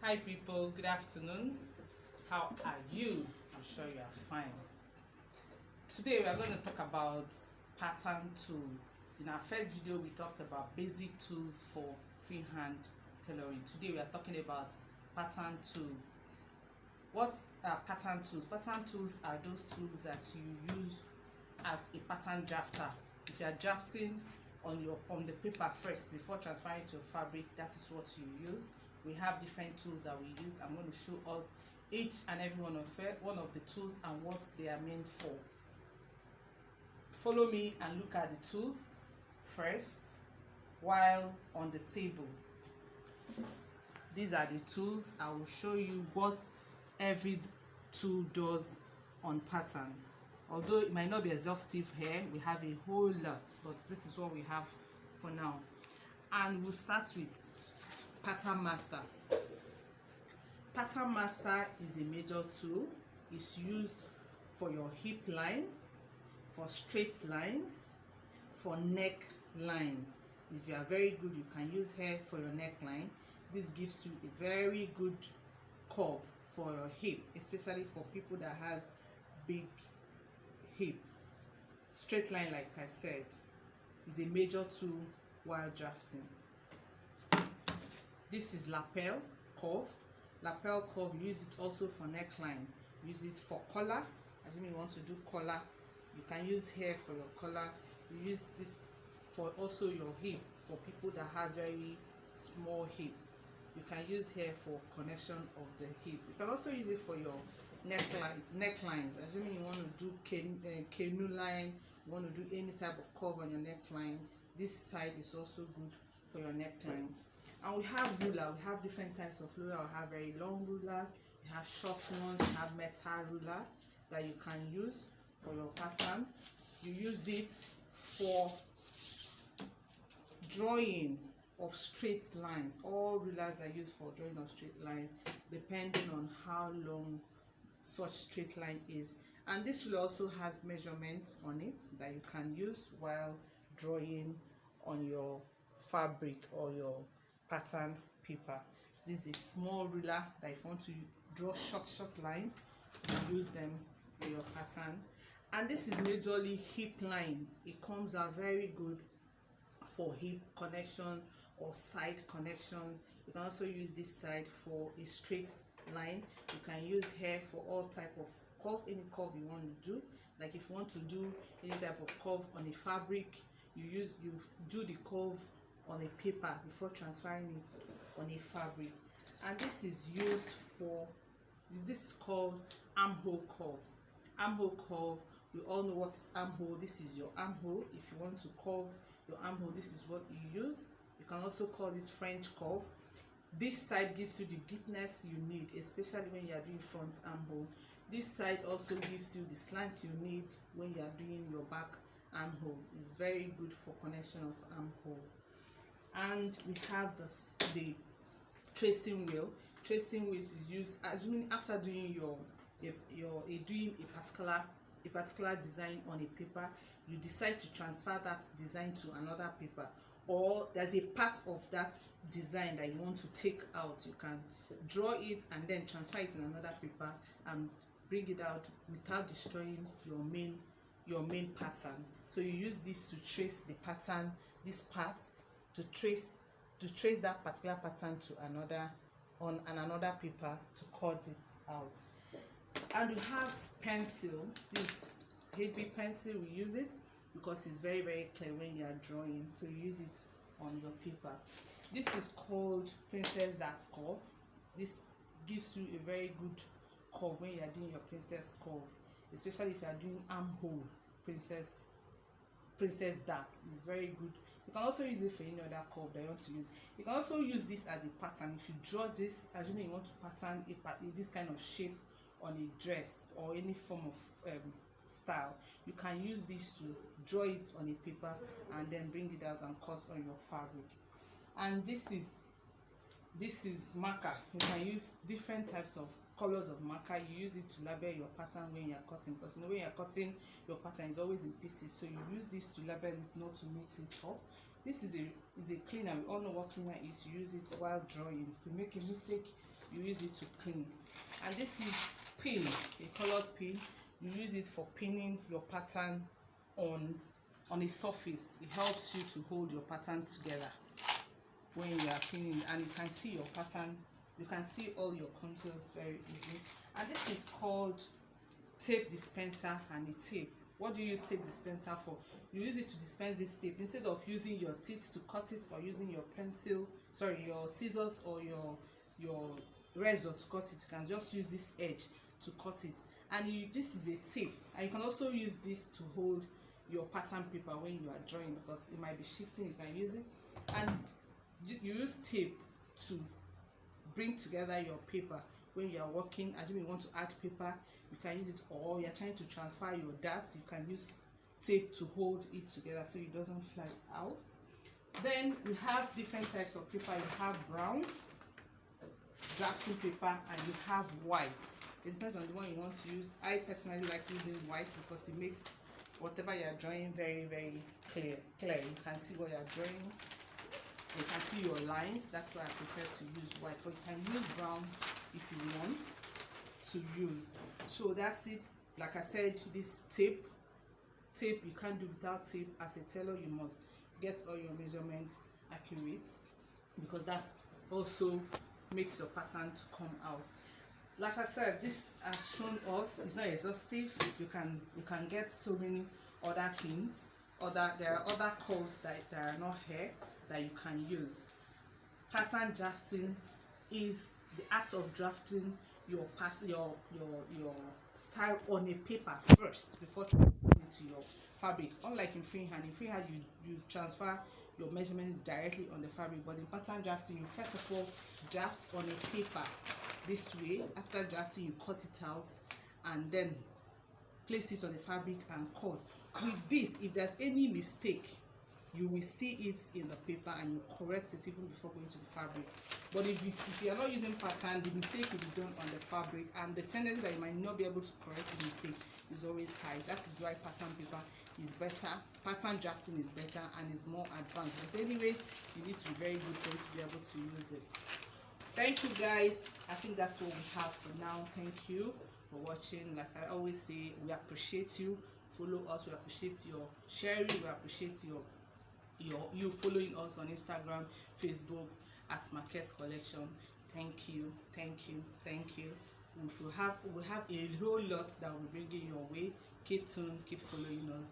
Hi people, good afternoon. How are you? I'm sure you are fine. Today we are going to talk about pattern tools. In our first video we talked about basic tools for freehand tailoring. Today we are talking about pattern tools. What are pattern tools? Pattern tools are those tools that you use as a pattern drafter. If you are drafting on the paper first before transferring to your fabric, that is what you use. We have different tools that we use. I'm going to show us each and every one of the tools and what they are meant for. Follow me and look at the tools first while on the table. These are the tools. I will show you what every tool does on pattern. Although it might not be exhaustive here, we have a whole lot, but this is what we have for now. And we'll start with Pattern Master. Pattern Master is a major tool. It's used for your hip lines, for straight lines, for neck lines. If you are very good, you can use hair for your neckline. This gives you a very good curve for your hip, especially for people that have big hips. Straight line, like I said, is a major tool while drafting. This is lapel curve. Lapel curve, you use it also for neckline. Use it for collar. Assuming you want to do collar, you can use hair for your collar. You use this for also your hip, for people that has very small hip. You can use hair for connection of the hip. You can also use it for your necklines. Assuming you want to do canoe line, you want to do any type of curve on your neckline, this side is also good for your neckline. And we have ruler. We have different types of ruler. We have very long ruler, we have short ones, we have metal ruler that you can use for your pattern. You use it for drawing of straight lines. All rulers are used for drawing of straight lines, depending on how long such straight line is. And this ruler also has measurements on it that you can use while drawing on your fabric or your pattern paper. This is a small ruler that if you want to draw short lines, you use them in your pattern. And this is majorly hip line. It comes out very good for hip connections or side connections. You can also use this side for a straight line. You can use hair for all type of curve, any curve you want to do. Like if you want to do any type of curve on a fabric, you do the curve on a paper before transferring it on a fabric. And this is used for, this is called armhole curve. Armhole curve, we all know what is armhole. This is your armhole. If you want to curve your armhole, this is what you use. You can also call this French curve. This side gives you the deepness you need, especially when you are doing front armhole. This side also gives you the slant you need when you are doing your back armhole. It's very good for connection of armhole. And we have the tracing wheel. Tracing wheel is used assuming after doing doing a particular design on a paper, you decide to transfer that design to another paper, or there's a part of that design that you want to take out. You can draw it and then transfer it in another paper and bring it out without destroying your main pattern. So you use this to trace the pattern, these parts, to trace that particular pattern to another paper to cut it out. And we have pencil. This HB pencil, we use it because it's very clear when you are drawing, so you use it on your paper. This is called Princess Dart curve. This gives you a very good curve when you are doing your princess curve, especially if you are doing armhole princess dart. It's very good. You can also use it for any other curve that you want to use. You can also use this as a pattern. If you draw this, assuming you want to pattern this kind of shape on a dress or any form of style, you can use this to draw it on a paper and then bring it out and cut on your fabric. And this is marker. You can use different types of colors of marker. You use it to label your pattern when you are cutting, because when you are cutting your pattern is always in pieces, so you use this to label it, not to mix it up. This is a cleaner. We all know what cleaner is. You use it while drawing. If you make a mistake, you use it to clean. And this is pin, a colored pin. You use it for pinning your pattern on a surface. It helps you to hold your pattern together when you are pinning, and you can see your pattern. You can see all your contours very easily. And this is called tape dispenser and a tape. What do you use tape dispenser for? You use it to dispense this tape. Instead of using your teeth to cut it, or using your your scissors or your razor to cut it, you can just use this edge to cut it. And this is a tape, and you can also use this to hold your pattern paper when you are drawing, because it might be shifting. You can use it, and you use tape to bring together your paper when you are working. As you want to add paper, you can use it, or you're trying to transfer your darts, you can use tape to hold it together so it doesn't fly out. Then we have different types of paper. You have brown drafting paper and you have white. It depends on the one you want to use. I personally like using white because it makes whatever you're drawing very, very clear. You can see what you're drawing. You can see your lines. That's why I prefer to use white, but you can use brown if you want to use. So that's it. Like I said, this tape you can't do without tape. As a tailor, you must get all your measurements accurate, because that also makes your pattern to come out. Like I said, this has shown us, it's not exhaustive. You can get so many other things. There are other curves that are not here that you can use. Pattern drafting is the act of drafting your style on a paper first before transferring it to your fabric. Unlike in freehand, you transfer your measurement directly on the fabric, but in pattern drafting, you first of all draft on a paper this way. After drafting, you cut it out and then place it on the fabric and cut. With this, if there's any mistake, you will see it in the paper and you correct it even before going to the fabric. But if you are not using pattern, the mistake will be done on the fabric, and the tendency that you might not be able to correct the mistake is always high. That is why pattern paper is better. Pattern drafting is better and is more advanced. But anyway, you need to be very good for you to be able to use it. Thank you guys. I think that's what we have for now. Thank you for watching. Like I always say, we appreciate you. Follow us. We appreciate your sharing. We appreciate you following us on Instagram, Facebook at Marquez Collection. Thank you. We have a whole lot that we're bringing your way. Keep tuned. Keep following us.